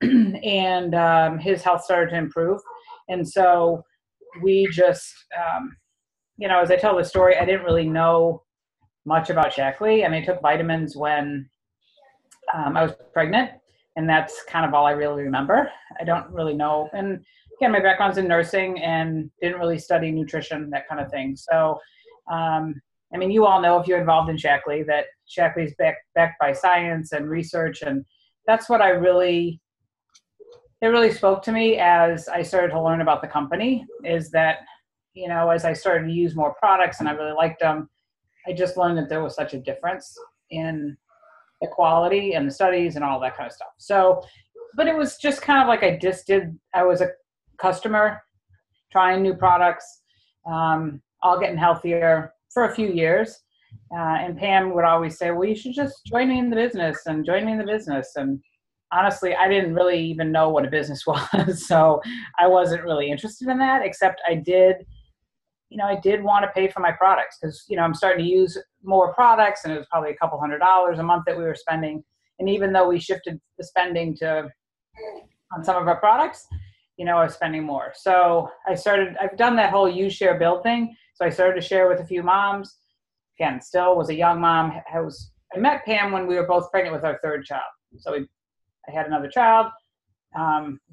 and his health started to improve. And so we just, as I tell the story, I didn't really know much about Shaklee. I mean, I took vitamins when I was pregnant, and that's kind of all I really remember. I don't really know. And again, my background's in nursing and didn't really study nutrition, that kind of thing. So, I mean, you all know, if you're involved in Shaklee, that Shaklee is backed by science and research. And that's what it really spoke to me as I started to learn about the company, is that, as I started to use more products and I really liked them, I just learned that there was such a difference in the quality and the studies and all that kind of stuff. So, but it was just kind of like I was a customer trying new products, all getting healthier for a few years. And Pam would always say, well, you should just join me in the business. And honestly, I didn't really even know what a business was. So I wasn't really interested in that, except I did want to pay for my products because, I'm starting to use more products, and it was probably a couple $100 a month that we were spending. And even though we shifted the spending on some of our products, I was spending more. So I've done that whole use, share, build thing. So I started to share with a few moms. Again, still was a young mom. I met Pam when we were both pregnant with our third child. So I had another child,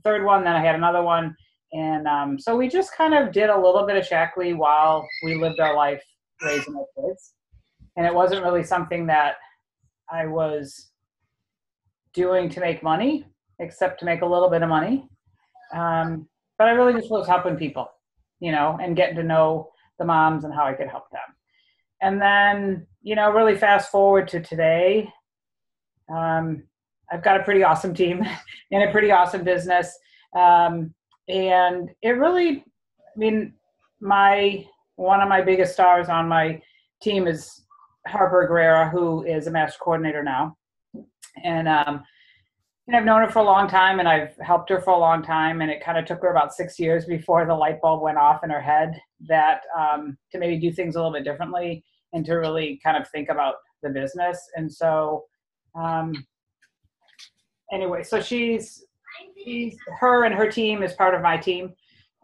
third one, then I had another one. And so we just kind of did a little bit of Shaklee while we lived our life raising our kids. And it wasn't really something that I was doing to make money, except to make a little bit of money. But I really just was helping people, and getting to know the moms and how I could help them. And then, really fast forward to today, I've got a pretty awesome team and a pretty awesome business. And it really, one of my biggest stars on my team is Harper Guerrera, who is a master coordinator now. And I've known her for a long time, and I've helped her for a long time. And it kind of took her about 6 years before the light bulb went off in her head that to maybe do things a little bit differently and to really kind of think about the business. And so anyway, so her and her team is part of my team.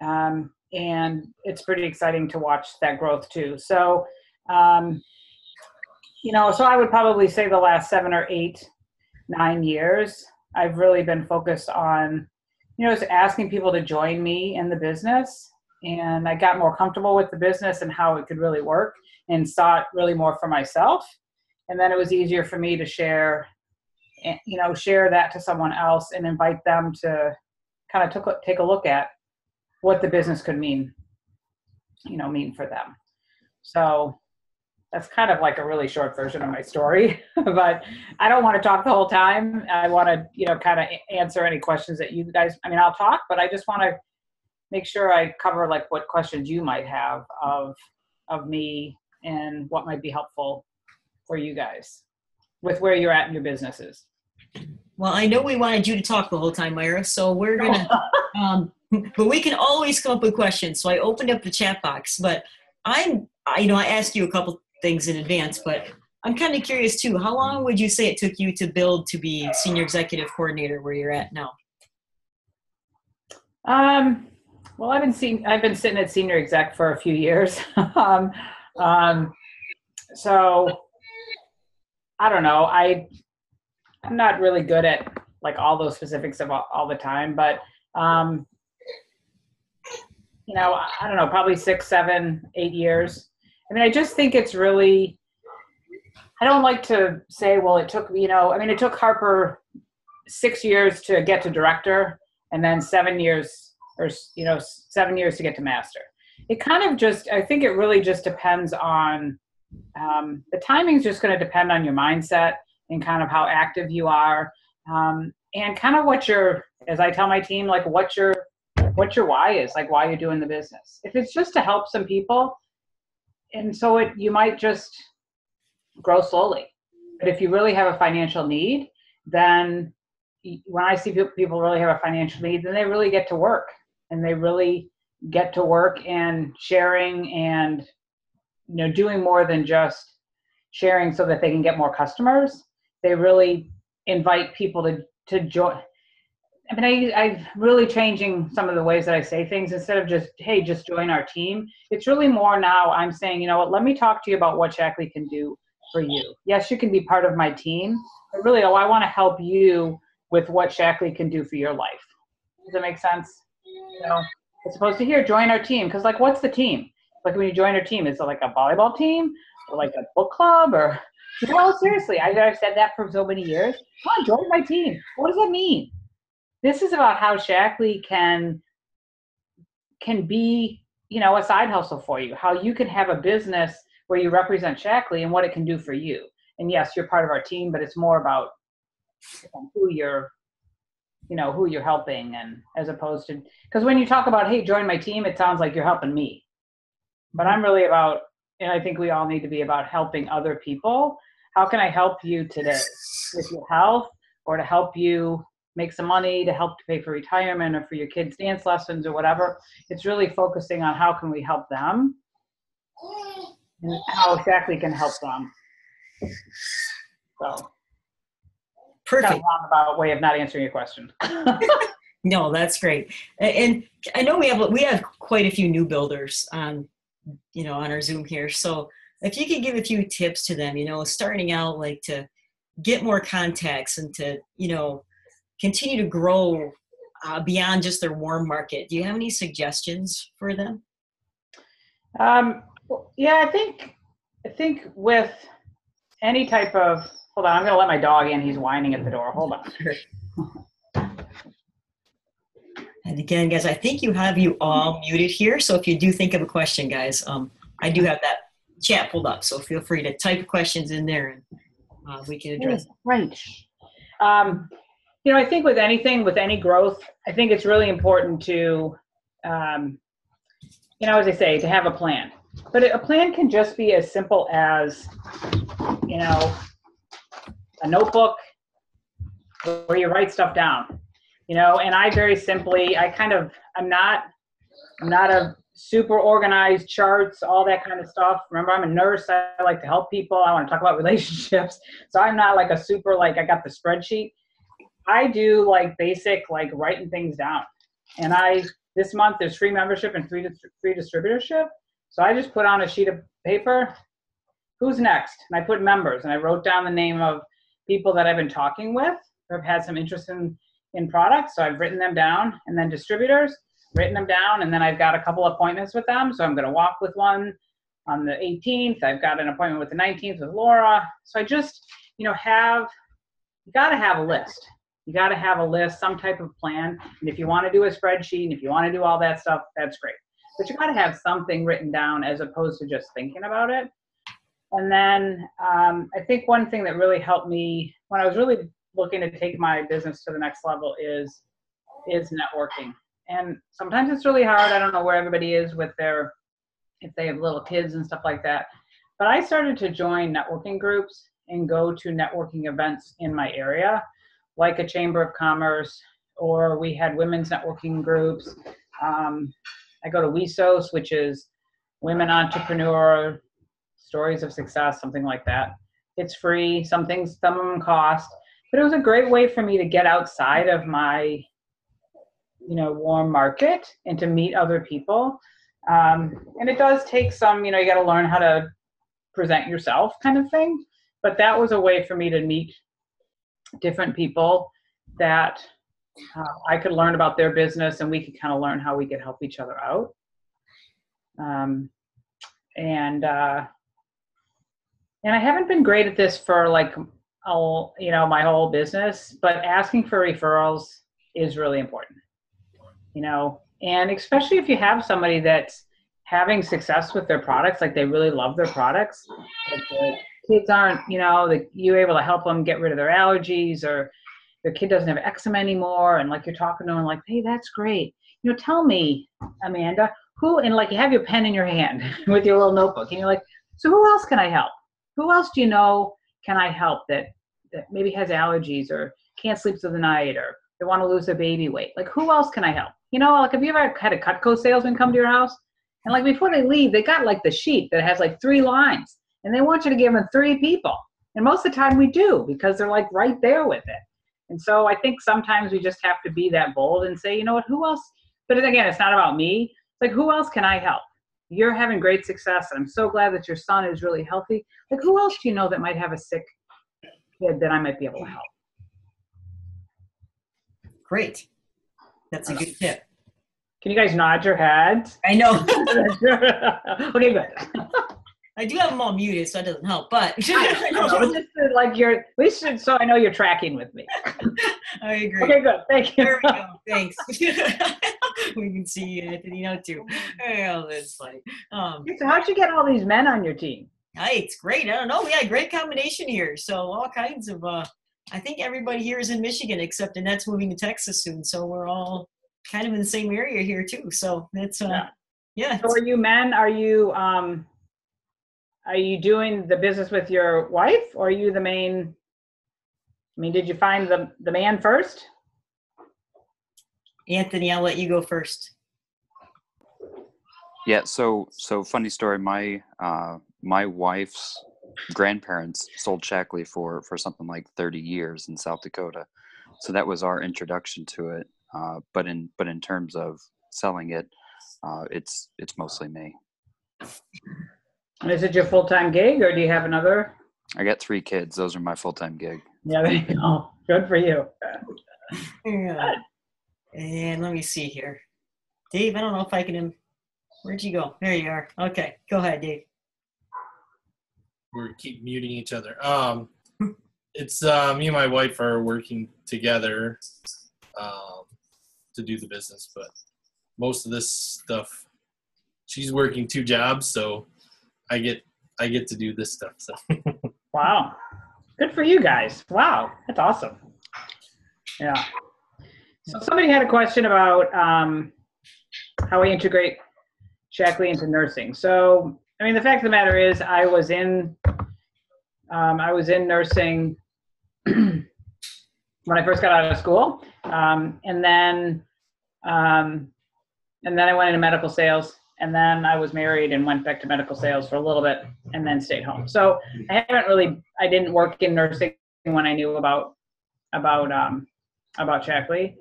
And it's pretty exciting to watch that growth too. So, so I would probably say the last 7 or 8, 9 years, I've really been focused on, just asking people to join me in the business. And I got more comfortable with the business and how it could really work, and saw it really more for myself. And then it was easier for me to share that to someone else and invite them to kind of take a look at what the business could mean for them. So that's kind of like a really short version of my story, but I don't want to talk the whole time. I want to, kind of answer any questions that you guys, I'll talk, but I just want to make sure I cover like what questions you might have of me and what might be helpful for you guys with where you're at in your businesses. Well, I know we wanted you to talk the whole time, Moyra, so we're going to, but we can always come up with questions. So I opened up the chat box, but I asked you a couple things in advance, but I'm kind of curious too. How long would you say it took you to build to be senior executive coordinator where you're at now? Well, I've been sitting at senior exec for a few years. So I don't know. I'm not really good at like all those specifics of all the time, but I don't know, probably 6, 7, 8 years. I just think it's really, I don't like to say, well, it took, it took Harper 6 years to get to director, and then 7 years to get to master. It kind of just, I think it really just depends on, the timing's just going to depend on your mindset and kind of how active you are. And kind of as I tell my team, like what your why is, like why you're doing the business. If it's just to help some people, and so you might just grow slowly. But if you really have a financial need, then when I see people really have a financial need, then they really get to work, and they really get to work and sharing and, doing more than just sharing so that they can get more customers. They really invite people to join. I mean, I'm really changing some of the ways that I say things. Instead of just, hey, just join our team. It's really more now I'm saying, you know what, let me talk to you about what Shaklee can do for you. Yes, you can be part of my team, but really, I want to help you with what Shaklee can do for your life. Does that make sense? You know, as opposed to here, join our team. Because like, what's the team? Like when you join our team, is it like a volleyball team or like a book club or, no, seriously, I've said that for so many years. Come on, join my team. What does that mean? This is about how Shaklee can be, you know, a side hustle for you, how you can have a business where you represent Shaklee and what it can do for you. And yes, you're part of our team, but it's more about who you're helping, and as opposed to, because when you talk about, hey, join my team, it sounds like you're helping me. But I'm really about, and I think we all need to be about helping other people. How can I help you today with your health, or to help you make some money, to help to pay for retirement or for your kids' dance lessons or whatever? It's really focusing on how can we help them and how Shaklee can help them. So Perfect. Kind of a roundabout way of not answering your question. No, that's great. And I know we have quite a few new builders on our Zoom here. So if you could give a few tips to them, starting out, like to get more contacts and to, continue to grow beyond just their warm market. Do you have any suggestions for them? Yeah, I think with any type of, hold on, I'm going to let my dog in. He's whining at the door. Hold on. And again, guys, I think you have you all muted here. So if you do think of a question, guys, I do have that chat pulled up. So feel free to type questions in there and we can address them. Right. I think with anything, with any growth, I think it's really important to, as I say, to have a plan. But a plan can just be as simple as, a notebook where you write stuff down, and I very simply, I'm not a super organized charts, all that kind of stuff. Remember, I'm a nurse. I like to help people. I want to talk about relationships. So I'm not like a super, I got the spreadsheet. I do basic, writing things down. And this month there's free membership and free distributorship. So I just put on a sheet of paper, who's next? And I put members, and I wrote down the name of people that I've been talking with or have had some interest in products. So I've written them down, and then distributors, written them down. And then I've got a couple appointments with them. So I'm going to walk with one on the 18th. I've got an appointment with the 19th with Laura. So I just, you got to have a list. You got to have a list, some type of plan. And if you want to do a spreadsheet, and if you want to do all that stuff, that's great. But you got to have something written down as opposed to just thinking about it. And then I think one thing that really helped me when I was really looking to take my business to the next level is networking. And sometimes it's really hard. I don't know where everybody is with if they have little kids and stuff like that. But I started to join networking groups and go to networking events in my area, like a Chamber of Commerce, or we had women's networking groups. I go to WESOS, which is Women Entrepreneur Stories of Success, something like that. It's free. Some of them cost. But it was a great way for me to get outside of my, warm market and to meet other people. And it does take some, you got to learn how to present yourself kind of thing. But that was a way for me to meet different people that I could learn about their business, and we could kind of learn how we could help each other out. And I haven't been great at this for my whole business, but asking for referrals is really important, and especially if you have somebody that's having success with their products, like they really love their products, like the kids aren't, you're able to help them get rid of their allergies, or their kid doesn't have eczema anymore, and you're talking to them like, hey, that's great. Tell me, Amanda, who, and you have your pen in your hand with your little notebook, and you're like, so who else can I help? Who else do you know can I help that maybe has allergies or can't sleep through the night, or they want to lose their baby weight? Who else can I help? Have you ever had a Cutco salesman come to your house? And before they leave, they got the sheet that has 3 lines, and they want you to give them 3 people. And most of the time we do, because they're right there with it. And so I think sometimes we just have to be that bold and say, you know what, who else? But again, it's not about me. It's like, who else can I help? You're having great success. And I'm so glad that your son is really healthy. Like, who else do you know that might have a sick kid that I might be able to help? Great. That's a good tip. Can you guys nod your heads? I know. Okay, good. I do have them all muted, so that doesn't help. But I know, but just like you're, at least so I know you're tracking with me. I agree. Okay, good. Thank you. There we go. Thanks. We can see Anthony now too. Oh, that's funny. So how'd you get all these men on your team? Hey, it's great. I don't know. We had a great combination here. So all kinds of. I think everybody here is in Michigan, except Annette's moving to Texas soon. So we're all kind of in the same area here too. So that's yeah. So are you men? Are you doing the business with your wife, or are you the main? I mean, did you find the man first? Anthony, I'll let you go first. Yeah. So funny story. My wife's grandparents sold Shaklee for something like 30 years in South Dakota. So that was our introduction to it. But in terms of selling it, it's mostly me. And is it your full-time gig, or do you have another? I got 3 kids. Those are my full-time gig. Yeah, there you go. Good for you. Yeah. And let me see here. Dave, I don't know if I can. Where'd you go? There you are. Okay, go ahead, Dave. We keep muting each other. It's me and my wife are working together to do the business, but most of this stuff, she's working 2 jobs, so I get to do this stuff. So Wow, good for you guys. Wow, that's awesome. Yeah. So somebody had a question about how we integrate Shaklee into nursing. So, I mean, the fact of the matter is, I was in nursing when I first got out of school, and then I went into medical sales, and then I was married and went back to medical sales for a little bit, and then stayed home. So I didn't work in nursing when I knew about Shaklee.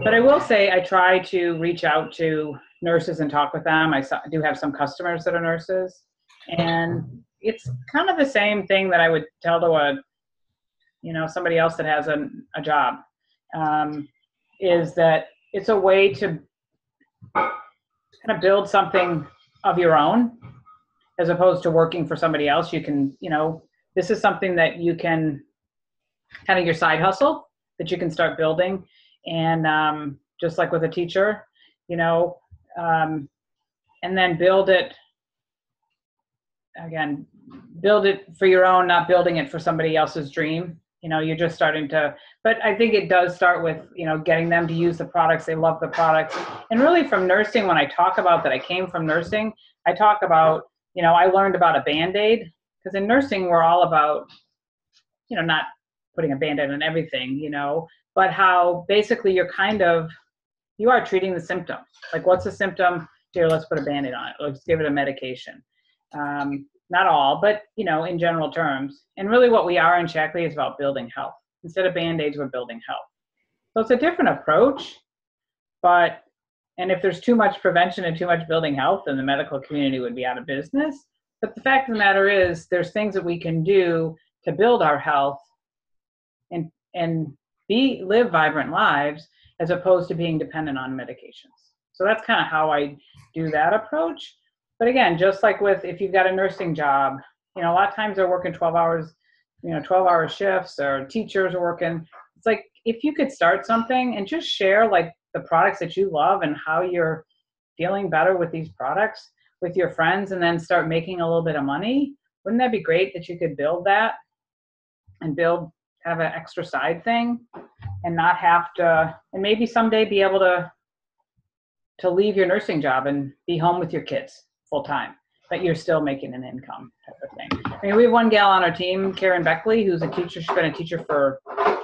But I will say I try to reach out to nurses and talk with them. I do have some customers that are nurses, and it's kind of the same thing that I would tell to somebody else that has a job, is that it's a way to kind of build something of your own as opposed to working for somebody else. You can, this is something that you can kind of your side hustle that you can start building. And just like with a teacher, and then build it for your own, not building it for somebody else's dream. You're just starting to, but I think it does start with, getting them to use the products. They love the products. And really from nursing, when I talk about that I came from nursing, I talk about, I learned about a Band-Aid, because in nursing, we're all about, not putting a Band-Aid on everything, but how basically you are treating the symptom. Like, what's the symptom? Here, let's put a Band-Aid on it. Let's give it a medication. Not all, but, in general terms. And really what we are in Shaklee is about building health. Instead of Band-Aids, we're building health. So it's a different approach, and if there's too much prevention and too much building health, then the medical community would be out of business. But the fact of the matter is, there's things that we can do to build our health and live vibrant lives, as opposed to being dependent on medications. So that's kind of how I do that approach. But again, just like if you've got a nursing job, a lot of times they're working 12 hours, 12-hour shifts, or teachers are working. It's like, if you could start something and just share like the products that you love and how you're feeling better with these products with your friends, and then start making a little bit of money, wouldn't that be great that you could build that and build kind of an extra side thing, and not have to, and maybe someday be able to leave your nursing job and be home with your kids full time, but you're still making an income type of thing. I mean, we have one gal on our team, Karen Beckley, who's a teacher. She's been a teacher for, I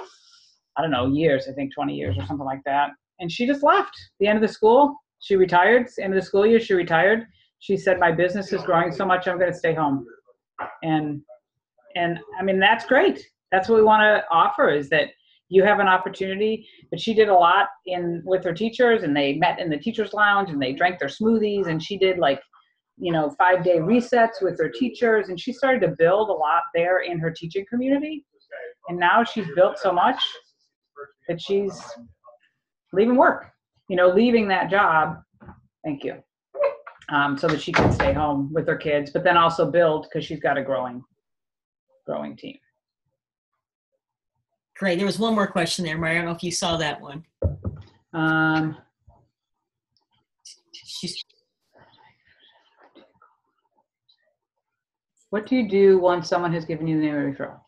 don't know, years, I think 20 years or something like that. And she just left the end of the school. She retired, end of the school year, she retired. She said, my business is growing so much, I'm going to stay home. And I mean, that's great. That's what we want to offer, is that, you have an opportunity. But she did a lot with her teachers, and they met in the teachers lounge and they drank their smoothies, and she did 5-day resets with her teachers, and she started to build a lot there in her teaching community. And now she's built so much that she's leaving work, leaving that job. Thank you. So that she can stay home with her kids, but then also build, because she's got a growing team. Great. There was one more question there, Moyra. I don't know if you saw that one. What do you do once someone has given you the name of a referral?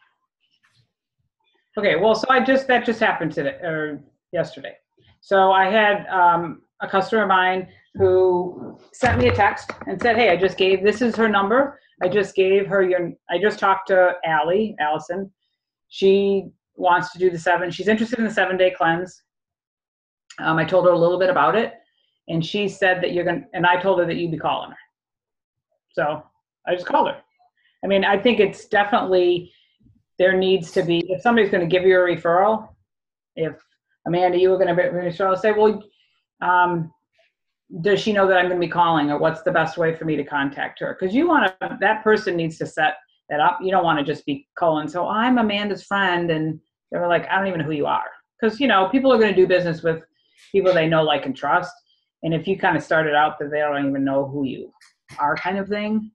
Okay, well, so that just happened today or yesterday. So I had a customer of mine who sent me a text and said, hey, this is her number. I just talked to Allison. She wants to do she's interested in the 7-day cleanse. I told her a little bit about it, and she said that and I told her that you'd be calling her. So I just called her. I mean, I think it's definitely, there needs to be, if somebody's going to give you a referral, if Amanda, you were going to be a referral, say, well, does she know that I'm going to be calling, or what's the best way for me to contact her? Because that person needs to set that up. You don't want to just be calling, so I'm Amanda's friend, and they're like, I don't even know who you are. Because, people are going to do business with people they know, like, and trust. And if you kind of started out that they don't even know who you are, kind of thing,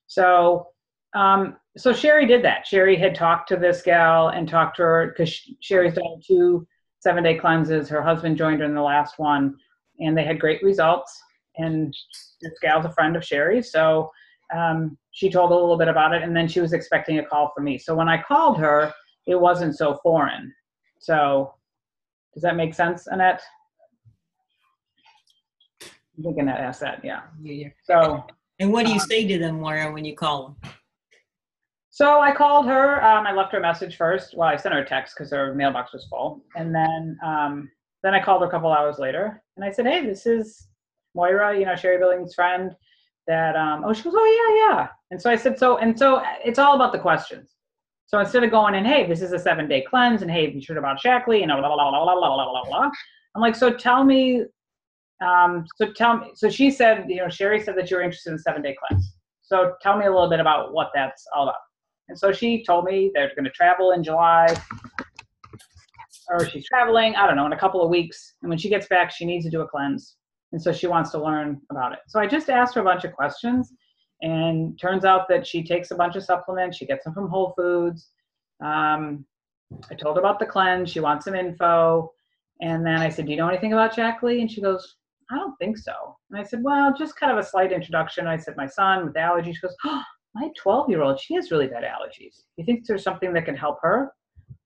So, so Sherry did that. Sherry had talked to this gal and talked to her, because Sherry's done 2 7-day cleanses. Her husband joined her in the last one, and they had great results. And this gal's a friend of Sherry's, so she told a little bit about it, and then she was expecting a call from me. So when I called her, it wasn't so foreign. So does that make sense, Annette? I think Annette asked that, yeah. So. And what do you say to them, Moyra, when you call them? So I called her. I left her a message first. Well, I sent her a text because her mailbox was full, and then I called her a couple hours later, and I said, "Hey, this is Moyra, Sherry Billings' friend." That she goes, "Oh yeah." And so I said, so it's all about the questions. So instead of going in, "Hey, this is a 7-day cleanse," and "Hey, be sure about Shaklee," blah blah blah blah blah blah blah blah, I'm like, so tell me. So she said, Sherry said that you were interested in the 7-day cleanse. So tell me a little bit about what that's all about. And so she told me they're going to travel in July, or she's traveling, I don't know, in a couple of weeks. And when she gets back, she needs to do a cleanse. And so she wants to learn about it. So I just asked her a bunch of questions, and turns out that she takes a bunch of supplements. She gets them from Whole Foods. I told her about the cleanse. She wants some info. And then I said, do you know anything about Shaklee? And she goes, I don't think so. And I said, well, just kind of a slight introduction. I said, my son with allergies. She goes, oh, my 12-year-old, she has really bad allergies. You think there's something that can help her?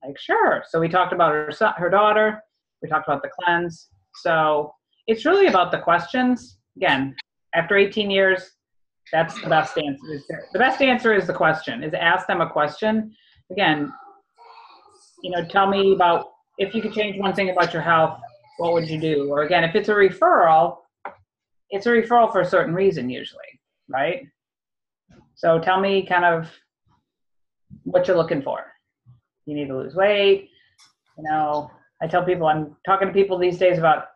Like, sure. So we talked about her daughter. We talked about the cleanse. So it's really about the questions. Again, after 18 years, that's the best answer. The best answer is the question, is ask them a question. Again, tell me about, if you could change one thing about your health, what would you do? Or again, if it's a referral for a certain reason usually, right? So tell me kind of what you're looking for. You need to lose weight. I tell people, I'm talking to people these days about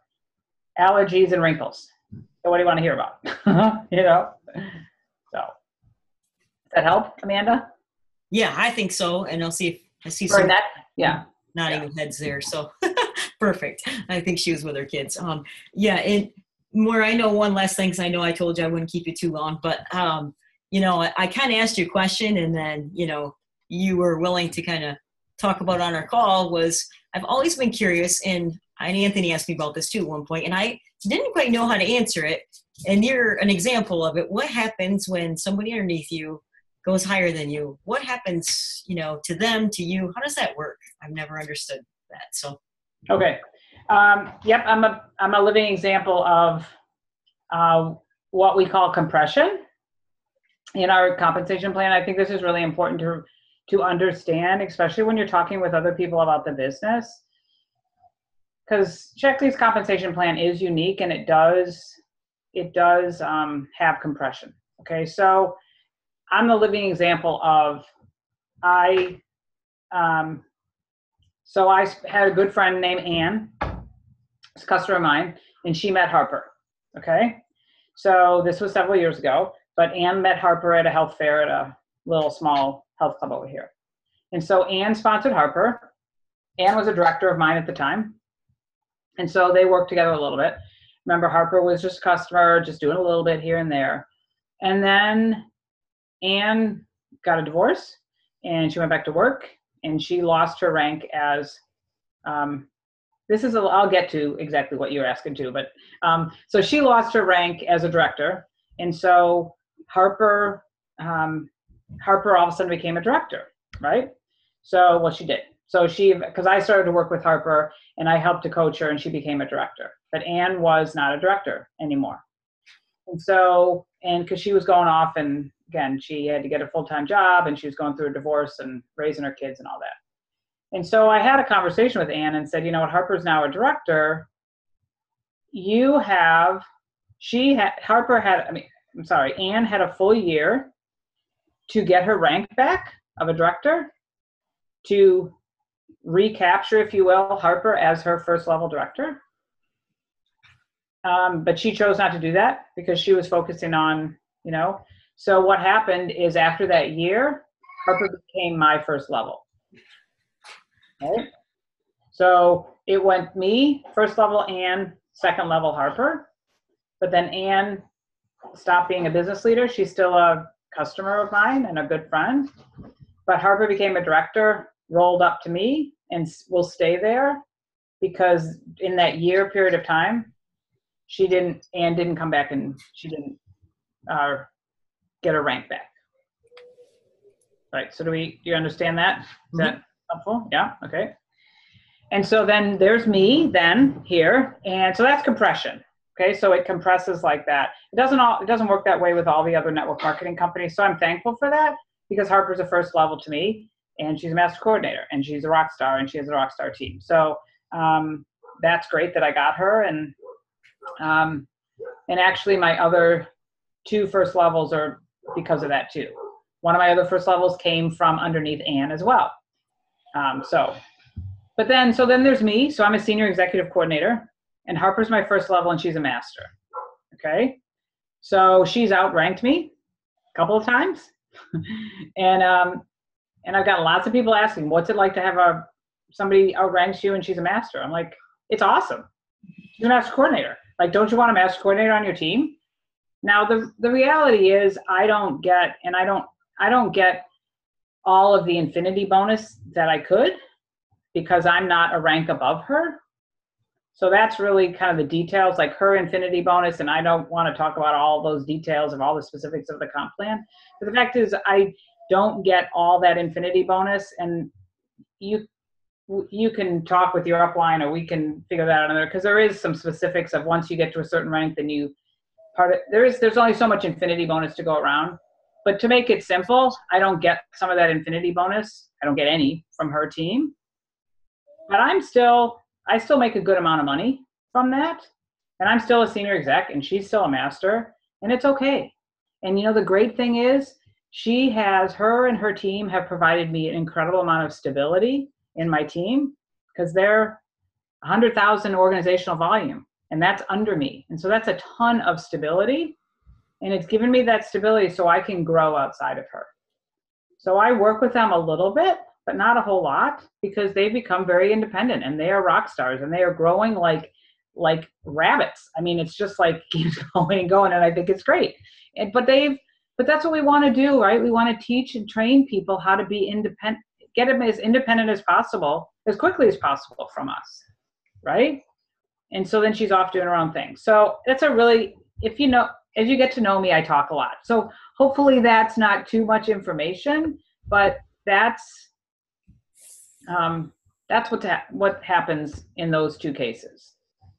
allergies and wrinkles. So what do you want to hear about? So does that help, Amanda? Yeah, I think so. And I see some nodding of heads there. So perfect. I think she was with her kids. And more, I know one last thing, because I know I told you I wouldn't keep you too long, but I kind of asked you a question, and then, you were willing to kind of talk about on our call. I've always been curious, and Anthony asked me about this too at one point, and I didn't quite know how to answer it. And you're an example of it. What happens when somebody underneath you goes higher than you? What happens, to them, to you? How does that work? I've never understood that. So. Okay. Yep. I'm a living example of what we call compression in our compensation plan. I think this is really important to understand, especially when you're talking with other people about the business, because Shaklee's compensation plan is unique, and it does have compression. Okay. So I'm the living example of, So I had a good friend named Ann, a customer of mine, and she met Harper. Okay. So this was several years ago, but Ann met Harper at a health fair at a little small health club over here. And so Ann sponsored Harper. Ann was a director of mine at the time. And so they worked together a little bit. Remember, Harper was just a customer, just doing a little bit here and there. And then Ann got a divorce and she went back to work and she lost her rank as, I'll get to exactly what you're asking too, but so she lost her rank as a director. And so Harper all of a sudden became a director, right? So, well, she did. So because I started to work with Harper and I helped to coach her and she became a director, but Ann was not a director anymore. And so, because she was going off and again, she had to get a full-time job and she was going through a divorce and raising her kids and all that. And so I had a conversation with Ann and said, you know what, Harper's now a director. Ann had a full year to get her rank back of a director, to recapture, if you will, Harper as her first level director. But she chose not to do that because she was focusing on, so what happened is after that year, Harper became my first level. Right? So it went me, first level Ann, second level Harper. But then Ann stopped being a business leader. She's still a customer of mine and a good friend. But Harper became a director, rolled up to me, and will stay there because in that year period of time, Ann didn't come back and she didn't get her rank back. Right. So do you understand that? Is that helpful? Yeah. Okay. And so then there's me then here. And so that's compression. Okay. So it compresses like that. It doesn't work that way with all the other network marketing companies. So I'm thankful for that because Harper's a first level to me and she's a master coordinator and she's a rock star and she has a rock star team. So that's great that I got her. And actually my other two first levels are because of that too. One of my other first levels came from underneath Ann as well. So then there's me. So I'm a senior executive coordinator and Harper's my first level and she's a master. Okay. So she's outranked me a couple of times. and I've got lots of people asking, what's it like to have somebody outranks you and she's a master? I'm like, it's awesome. She's a master coordinator. Like, don't you want a master coordinator on your team? Now, the reality is I don't get all of the infinity bonus that I could because I'm not a rank above her. So that's really kind of the details, like her infinity bonus, and I don't want to talk about all those details of all the specifics of the comp plan. But the fact is I don't get all that infinity bonus, and you can talk with your upline or we can figure that out because there is some specifics of once you get to a certain rank, then there's only so much infinity bonus to go around. But to make it simple, I don't get some of that infinity bonus. I don't get any from her team. But I still make a good amount of money from that. And I'm still a senior exec and she's still a master and it's okay. And the great thing is her and her team have provided me an incredible amount of stability in my team because they're 100,000 organizational volume and that's under me. And so that's a ton of stability and it's given me that stability so I can grow outside of her. So I work with them a little bit, but not a whole lot because they've become very independent and they are rock stars and they are growing like rabbits. I mean, it's just like keeps going and going and I think it's great. But that's what we want to do, right? We want to teach and train people how to be independent, get them as independent as possible, as quickly as possible from us, right? And so then she's off doing her own thing. So that's as you get to know me, I talk a lot. So hopefully that's not too much information, but that's what happens in those two cases.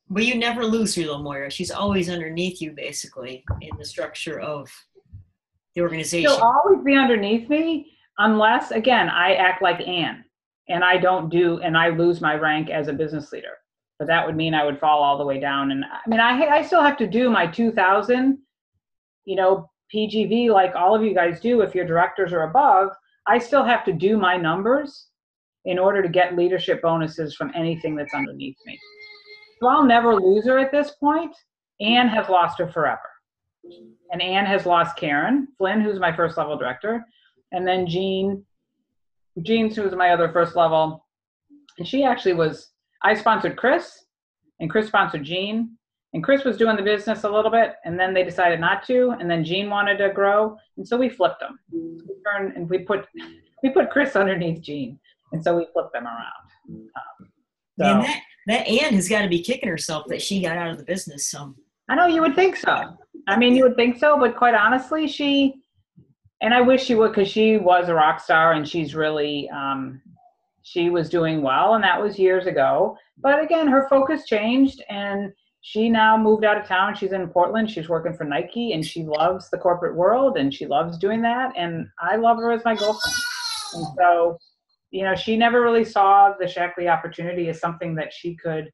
But you never lose her though, Moyra. She's always underneath you, basically, in the structure of the organization. She'll always be underneath me unless, again, I act like Ann and I lose my rank as a business leader. But that would mean I would fall all the way down. And I mean, I still have to do my 2,000, PGV like all of you guys do if you're directors or above. I still have to do my numbers in order to get leadership bonuses from anything that's underneath me. So I'll never lose her at this point. Ann has lost her forever. And Ann has lost Karen Flynn, who's my first level director. And then Jean, who was my other first level. And she actually was, I sponsored Chris, and Chris sponsored Jean. And Chris was doing the business a little bit, and then they decided not to. And then Jean wanted to grow, and so we flipped them. We put Chris underneath Jean, and so we flipped them around. And that Ann has got to be kicking herself that she got out of the business. So I know, you would think so. I mean, you would think so, but quite honestly, and I wish she would, because she was a rock star, and she's really, she was doing well, and that was years ago. But again, her focus changed, and she now moved out of town. She's in Portland. She's working for Nike, and she loves the corporate world, and she loves doing that. And I love her as my girlfriend. And so, you know, she never really saw the Shaklee opportunity as something that she could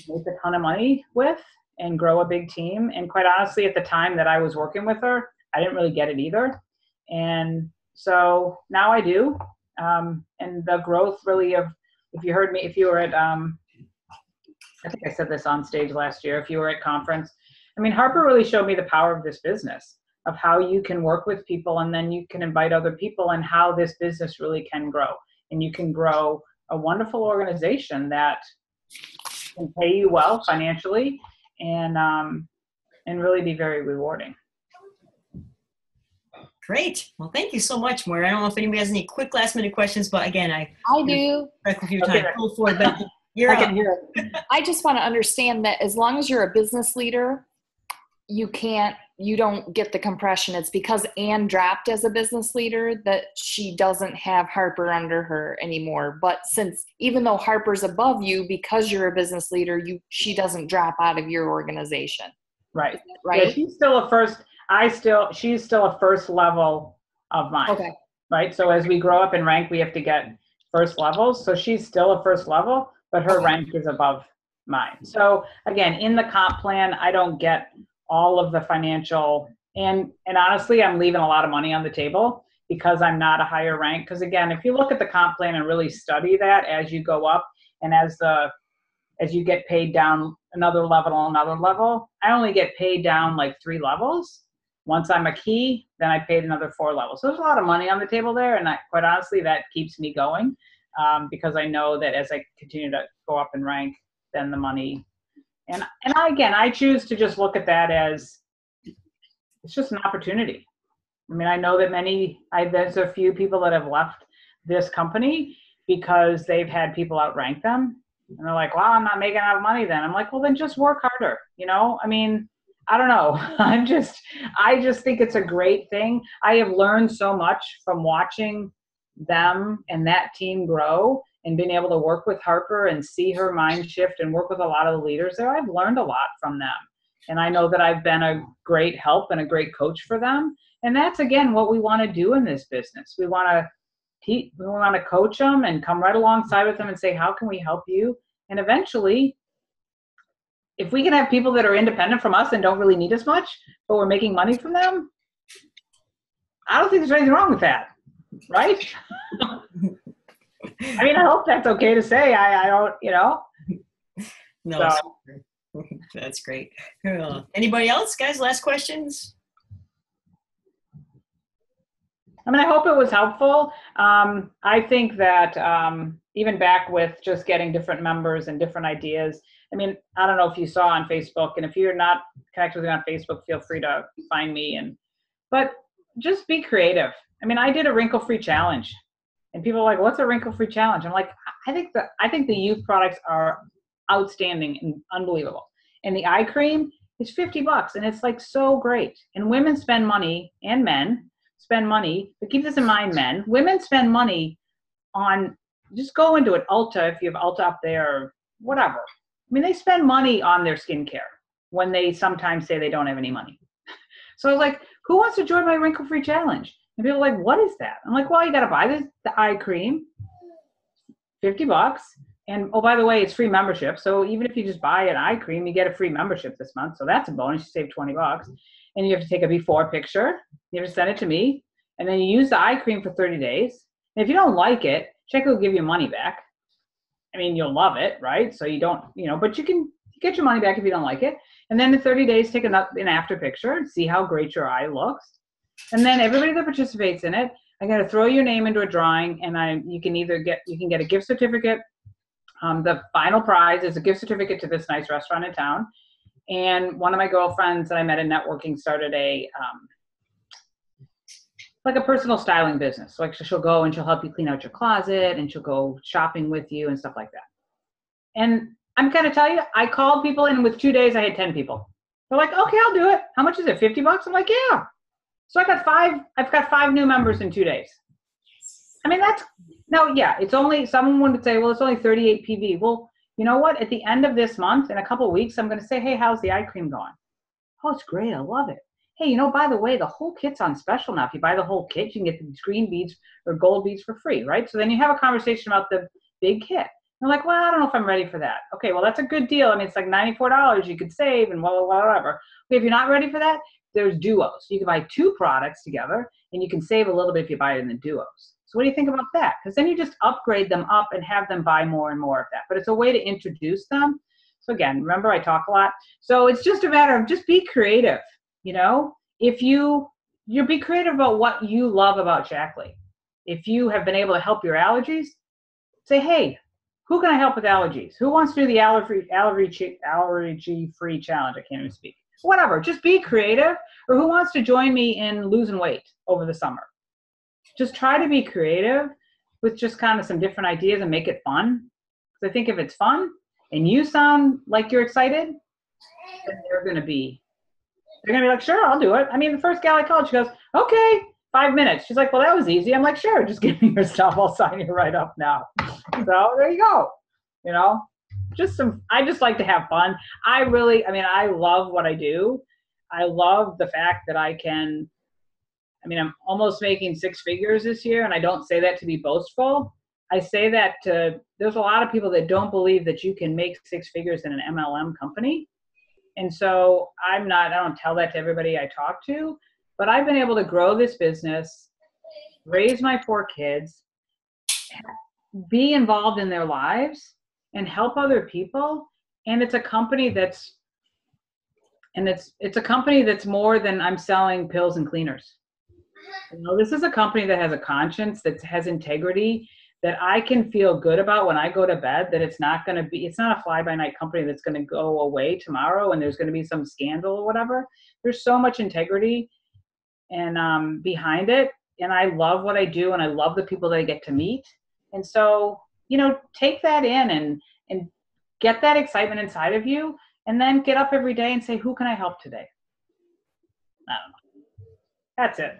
make a ton of money with and grow a big team. And quite honestly, at the time that I was working with her, I didn't really get it either. And so now I do. And the growth really of, if you were at, I think I said this on stage last year, if you were at conference, I mean, Harper really showed me the power of this business, of how you can work with people, and then you can invite other people, and how this business really can grow. And you can grow a wonderful organization that can pay you well financially, and really be very rewarding. great. Well, thank you so much, Moyra. I don't know if anybody has any quick last minute questions, but again, I do. A few times. Go for it, but you're I up. can hear it. I just want to understand that as long as you're a business leader, you don't get the compression. It's because Ann dropped as a business leader that she doesn't have Harper under her anymore. But since, even though Harper's above you, because you're a business leader, she doesn't drop out of your organization. Right. Right. Yeah, she's still a first level of mine. Okay. Right. So as we grow up in rank, we have to get first levels. So she's still a first level, but her rank is above mine. So again, in the comp plan, I don't get all of the financial, and honestly, I'm leaving a lot of money on the table because I'm not a higher rank. Because again, if you look at the comp plan and really study that as you go up, and as you get paid down another level, I only get paid down like 3 levels. Once I'm a key, then I paid another 4 levels. So there's a lot of money on the table there, and quite honestly, that keeps me going. Because I know that as I continue to go up in rank, then the money, and I choose to just look at that as it's just an opportunity. I mean, I know that there's a few people that have left this company because they've had people outrank them, and they're like, "Wow, I'm not making enough money." Then I'm like, "Well, then just work harder." You know, I mean, I don't know. I just think it's a great thing. I have learned so much from watching them and that team grow, and being able to work with Harper and see her mind shift and work with a lot of the leaders there. I've learned a lot from them. And I know that I've been a great help and a great coach for them. And that's, again, what we want to do in this business. We want to coach them and come right alongside with them and say, how can we help you? And eventually, if we can have people that are independent from us and don't really need us much, but we're making money from them, I don't think there's anything wrong with that. Right? I mean, I hope that's okay to say. I don't, No, so. That's great. Anybody else, guys? Last questions? I mean, I hope it was helpful. I think that even back with just getting different members and different ideas, I mean, I don't know if you saw on Facebook, and if you're not connected with me on Facebook, feel free to find me. But just be creative. I mean, I did a wrinkle-free challenge, and people are like, "What's a wrinkle-free challenge?" I'm like, I think the youth products are outstanding and unbelievable. And the eye cream is $50, and it's like so great. And women spend money, and men spend money. But keep this in mind, men. Women spend money on, just go into it, Ulta, if you have Ulta up there, or whatever. I mean, they spend money on their skincare when they sometimes say they don't have any money. So I was like, who wants to join my wrinkle-free challenge? And people are like, what is that? I'm like, well, you got to buy the eye cream, $50. And, oh, by the way, it's free membership. So even if you just buy an eye cream, you get a free membership this month. So that's a bonus. You save $20. And you have to take a before picture. You have to send it to me. And then you use the eye cream for 30 days. And if you don't like it, Shaklee will give you money back. I mean, you'll love it, right? So you don't, but you can get your money back if you don't like it. And then in 30 days, take an after picture and see how great your eye looks. And then everybody that participates in it, I'm going to throw your name into a drawing, and you can get a gift certificate. The final prize is a gift certificate to this nice restaurant in town. And one of my girlfriends that I met in networking started a personal styling business. So like she'll go and she'll help you clean out your closet, and she'll go shopping with you and stuff like that. And I'm going to tell you, I called people, and with 2 days I had 10 people. They're like, okay, I'll do it. How much is it? $50? I'm like, yeah. So I've got 5 new members in 2 days. I mean, it's only, someone would say, well, it's only 38 PV. Well, you know what? At the end of this month, in a couple of weeks, I'm going to say, hey, how's the eye cream going? Oh, it's great. I love it. Hey, by the way, the whole kit's on special now. If you buy the whole kit, you can get these green beads or gold beads for free, right? So then you have a conversation about the big kit. They're like, well, I don't know if I'm ready for that. Okay, well, that's a good deal. I mean, it's like $94 you could save and whatever. Okay, if you're not ready for that, there's duos. You can buy 2 products together, and you can save a little bit if you buy it in the duos. So what do you think about that? Because then you just upgrade them up and have them buy more and more of that. But it's a way to introduce them. So again, remember I talk a lot. So it's just a matter of just be creative. If you be creative about what you love about Shaklee. If you have been able to help your allergies, say, hey, who can I help with allergies? Who wants to do the allergy-free challenge? I can't even speak. Whatever, just be creative. Or who wants to join me in losing weight over the summer? Just try to be creative with just kind of some different ideas and make it fun. Because I think if it's fun and you sound like you're excited, then they're going to be like, sure, I'll do it. I mean, the first gal I called, she goes, okay, 5 minutes. She's like, well, that was easy. I'm like, sure, just give me your stuff. I'll sign you right up now. So there you go. I just like to have fun. I love what I do. I love the fact that I'm almost making 6 figures this year, and I don't say that to be boastful. I say that there's a lot of people that don't believe that you can make 6 figures in an MLM company. And so I don't tell that to everybody I talk to, but I've been able to grow this business, raise my 4 kids, be involved in their lives, and help other people. And it's a company that's more than I'm selling pills and cleaners. This is a company that has a conscience, that has integrity, that I can feel good about when I go to bed, that it's not a fly-by-night company that's going to go away tomorrow and there's going to be some scandal or whatever. There's so much integrity and behind it. And I love what I do, and I love the people that I get to meet. And so, take that in and get that excitement inside of you, and then get up every day and say, who can I help today? I don't know. That's it.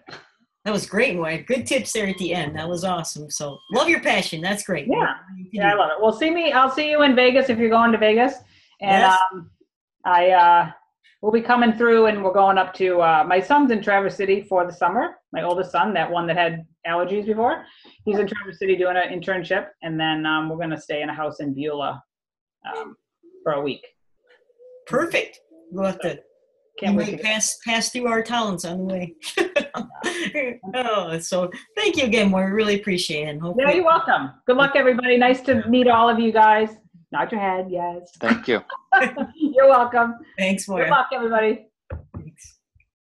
That was great, Moyra. Good tips there at the end. That was awesome. So love your passion. That's great. Yeah, I love it. Well, I'll see you in Vegas if you're going to Vegas. And yes. We'll be coming through, and we're going up to my son's in Traverse City for the summer. My oldest son, that one that had allergies before, he's in Traverse City doing an internship, and then we're going to stay in a house in Beulah for a week. Perfect. We'll have to pass through our towns on the way. So thank you again, Moyra. Really appreciate it. Yeah, you're welcome. Good luck, everybody. Nice to meet all of you guys. Nod your head, yes. Thank you. You're welcome. Thanks, Moyra. Good luck, everybody.